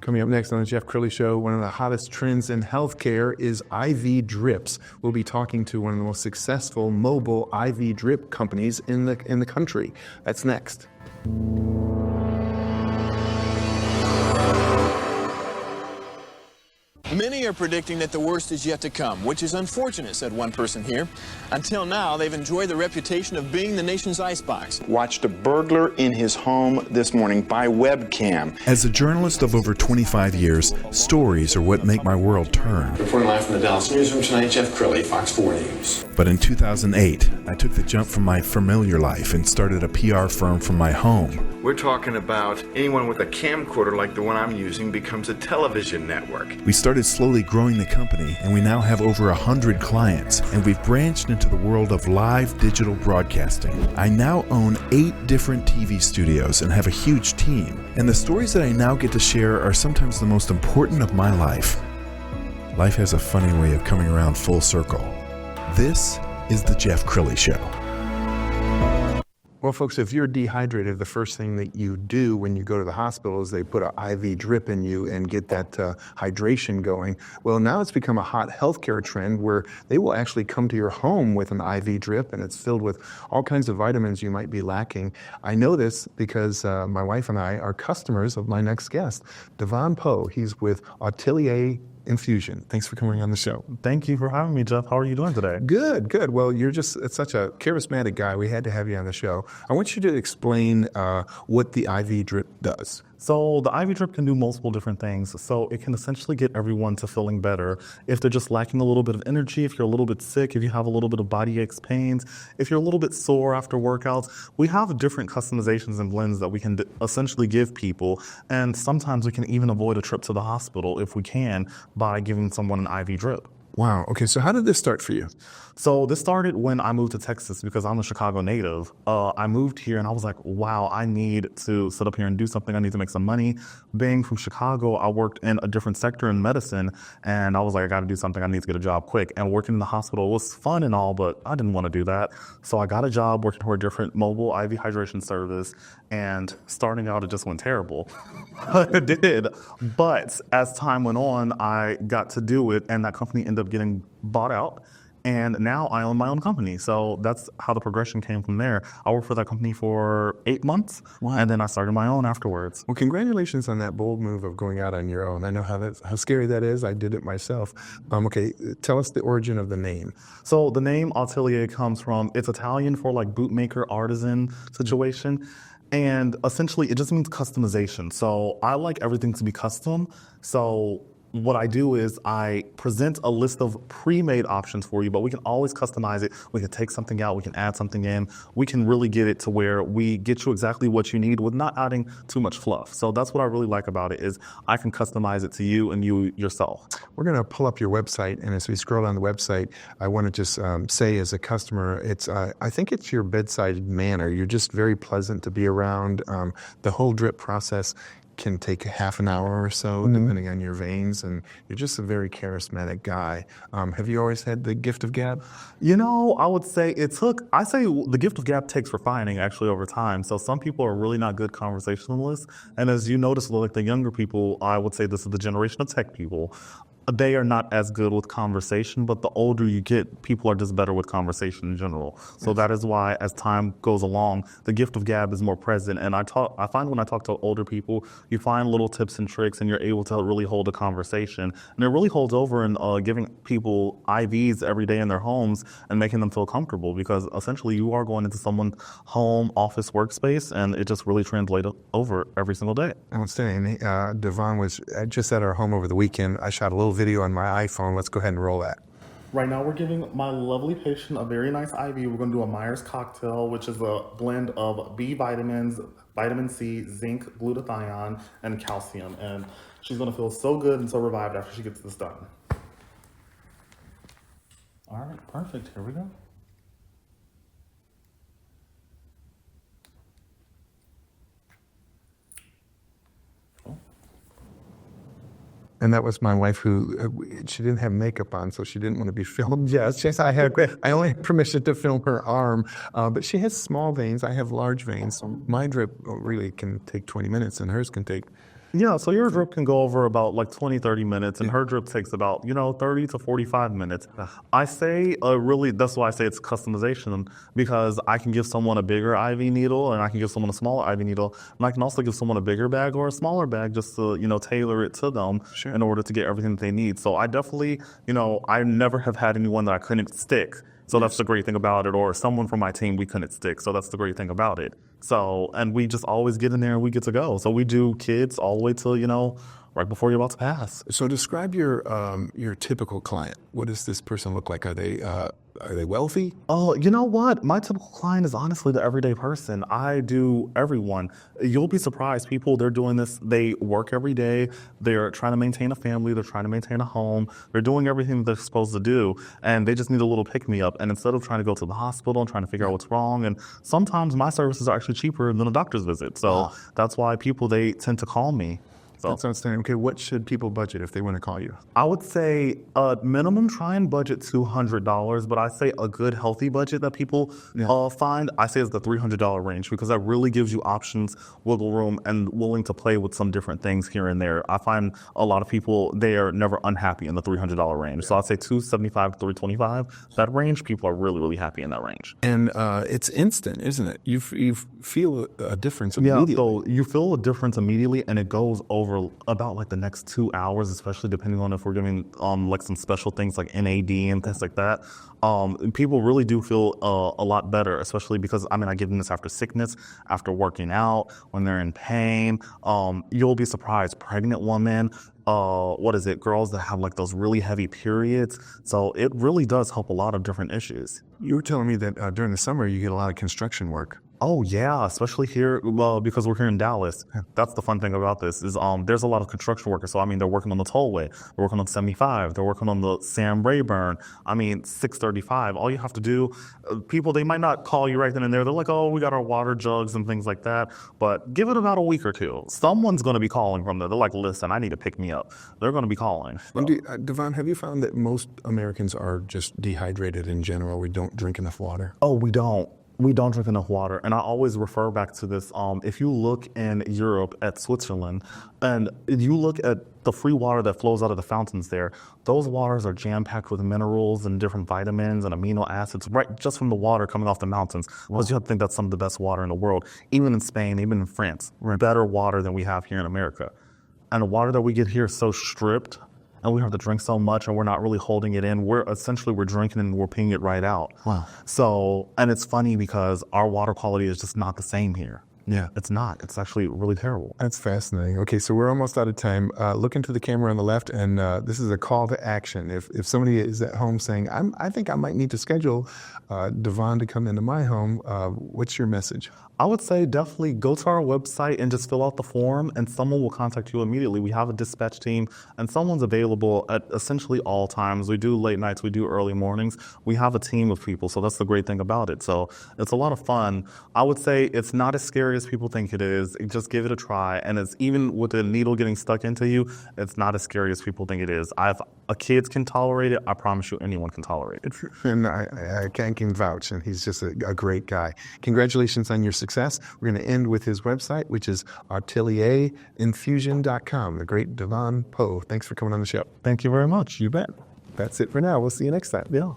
Coming up next on the Jeff Crilley Show, one of the hottest trends in healthcare is IV drips. We'll be talking to one of the most successful mobile IV drip companies in the country. That's next. Many are predicting that the worst is yet to come, which is unfortunate, said one person here. Until now, they've enjoyed the reputation of being the nation's icebox. Watched a burglar in his home this morning by webcam. As a journalist of over 25 years, stories are what make my world turn. Reporting live from the Dallas newsroom tonight, Jeff Crilley, Fox 4 News. But in 2008, I took the jump from my familiar life and started a PR firm from my home. We're talking about anyone with a camcorder like the one I'm using becomes a television network. We started slowly growing the company, and we now have over 100 clients, and we've branched into the world of live digital broadcasting. I now own 8 different TV studios and have a huge team, and the stories that I now get to share are sometimes the most important of my life. Life has a funny way of coming around full circle. This is the Jeff Crilley Show. Well, folks, if you're dehydrated, the first thing that you do when you go to the hospital is they put an IV drip in you and get that hydration going. Well, now it's become a hot healthcare trend where they will actually come to your home with an IV drip, and it's filled with all kinds of vitamins you might be lacking. I know this because my wife and I are customers of my next guest, Devon Powe. He's with Atelier Infusion. Thanks for coming on the show. Thank you for having me, Jeff. How are you doing today? Good, good. Well, you're just such a charismatic guy. We had to have you on the show. I want you to explain what the IV drip does. So the IV drip can do multiple different things. So it can essentially get everyone to feeling better. If they're just lacking a little bit of energy, if you're a little bit sick, if you have a little bit of body aches, pains, if you're a little bit sore after workouts, we have different customizations and blends that we can essentially give people. And sometimes we can even avoid a trip to the hospital if we can by giving someone an IV drip. Wow. Okay. So how did this start for you? So this started when I moved to Texas because I'm a Chicago native. I moved here and I was like, wow, I need to sit up here and do something. I need to make some money. Being from Chicago, I worked in a different sector in medicine, and I was like, I got to do something. I need to get a job quick. And working in the hospital was fun and all, but I didn't want to do that. So I got a job working for a different mobile IV hydration service, and starting out, it just went terrible. It did. But as time went on, I got to do it, and that company ended up getting bought out. And now I own my own company. So that's how the progression came from there. I worked for that company for 8 months, and then I started my own afterwards. Well, congratulations on that bold move of going out on your own. I know how scary that is. I did it myself. Okay, tell us the origin of the name. So the name Atelier comes from, it's Italian for like bootmaker, artisan situation. And essentially, it just means customization. So I like everything to be custom. So what I do is I present a list of pre-made options for you, but we can always customize it. We can take something out, we can add something in. We can really get it to where we get you exactly what you need with not adding too much fluff. So that's what I really like about it, is I can customize it to you and you yourself. We're going to pull up your website, and as we scroll down the website, I want to just say as a customer, it's I think it's your bedside manner. You're just very pleasant to be around. The whole drip process can take half an hour or so, depending on your veins, and you're just a very charismatic guy. Have you always had the gift of gab? You know, I would say I say the gift of gab takes refining actually over time. So some people are really not good conversationalists, and as you notice, like the younger people, I would say this is the generation of tech people. They are not as good with conversation, but the older you get, people are just better with conversation in general. So that is why, as time goes along, the gift of gab is more present. And I find when I talk to older people, you find little tips and tricks, and you're able to really hold a conversation. And it really holds over in giving people IVs every day in their homes and making them feel comfortable, because essentially you are going into someone's home, office, workspace, and it just really translates over every single day. Outstanding. Devon was just at our home over the weekend. I shot a little video on my iPhone. Let's go ahead and roll that. Right now we're giving my lovely patient a very nice IV. We're going to do a Myers cocktail, which is a blend of B vitamins, vitamin C, zinc, glutathione, and calcium. And she's going to feel so good and so revived after she gets this done. All right, perfect. Here we go. And that was my wife, who she didn't have makeup on, so she didn't want to be filmed. Yes, I only had permission to film her arm, but she has small veins. I have large veins, so my drip really can take 20 minutes, and hers can take Yeah, so your drip can go over about like 20, 30 minutes, and her drip takes about, 30 to 45 minutes. I say really, that's why I say it's customization, because I can give someone a bigger IV needle and I can give someone a smaller IV needle, and I can also give someone a bigger bag or a smaller bag just to, tailor it to them in order to get everything that they need. So I definitely, I never have had anyone that I couldn't stick. So that's the great thing about it. Or someone from my team we couldn't stick. So that's the great thing about it. So, and we just always get in there and we get to go. So we do kids all the way till, right before you're about to pass. So describe your typical client. What does this person look like? Are they wealthy? Oh, you know what? My typical client is honestly the everyday person. I do everyone. You'll be surprised. People, they're doing this. They work every day. They're trying to maintain a family. They're trying to maintain a home. They're doing everything they're supposed to do. And they just need a little pick-me-up. And instead of trying to go to the hospital and trying to figure out what's wrong, and sometimes my services are actually cheaper than a doctor's visit. So that's why people, they tend to call me. So that's outstanding. Okay, what should people budget if they want to call you? I would say minimum try and budget $200, but I say a good healthy budget that people find, I say is the $300 range, because that really gives you options, wiggle room, and willing to play with some different things here and there. I find a lot of people, they are never unhappy in the $300 range. So I'd say $275 to $325, that range, people are really, really happy in that range. And it's instant, isn't it? You feel a difference immediately. Yeah, so you feel a difference immediately, and it goes over about like the next 2 hours, especially depending on if we're giving like some special things like NAD and things like that. People really do feel a lot better, especially because, I give them this after sickness, after working out, when they're in pain. You'll be surprised. Pregnant women, girls that have like those really heavy periods. So it really does help a lot of different issues. You were telling me that during the summer you get a lot of construction work. Oh yeah, especially here, because we're here in Dallas. That's the fun thing about this is there's a lot of construction workers. So they're working on the tollway, they're working on 75, they're working on the Sam Rayburn. 635. All you have to do, people, they might not call you right then and there. They're like, oh, we got our water jugs and things like that. But give it about a week or two. Someone's going to be calling from there. They're like, listen, I need to pick me up. They're going to be calling. So. Devon, have you found that most Americans are just dehydrated in general? We don't drink enough water? Oh, we don't. We don't drink enough water. And I always refer back to this. If you look in Europe at Switzerland, and you look at the free water that flows out of the fountains there, those waters are jam-packed with minerals and different vitamins and amino acids, right, just from the water coming off the mountains. Because you have to think that's some of the best water in the world. Even in Spain, even in France, better water than we have here in America. And the water that we get here is so stripped, and we have to drink so much, and we're not really holding it in. We're drinking and we're peeing it right out. Wow. So, and it's funny because our water quality is just not the same here. Yeah. It's not. It's actually really terrible. That's fascinating. Okay, so we're almost out of time. Look into the camera on the left, and this is a call to action. If somebody is at home saying, I think I might need to schedule Devon to come into my home, what's your message? I would say definitely go to our website and just fill out the form, and someone will contact you immediately. We have a dispatch team, and someone's available at essentially all times. We do late nights, we do early mornings. We have a team of people, so that's the great thing about it. So it's a lot of fun. I would say it's not as scary as people think it is. Just give it a try, and it's even with the needle getting stuck into you, it's not as scary as people think it is. Kids can tolerate it. I promise you, anyone can tolerate it. And I can vouch, and he's just a great guy. Congratulations on your success. We're going to end with his website, which is atelierin.com. The great Devon Powe. Thanks for coming on the show. Thank you very much. You bet. That's it for now. We'll see you next time. Yeah.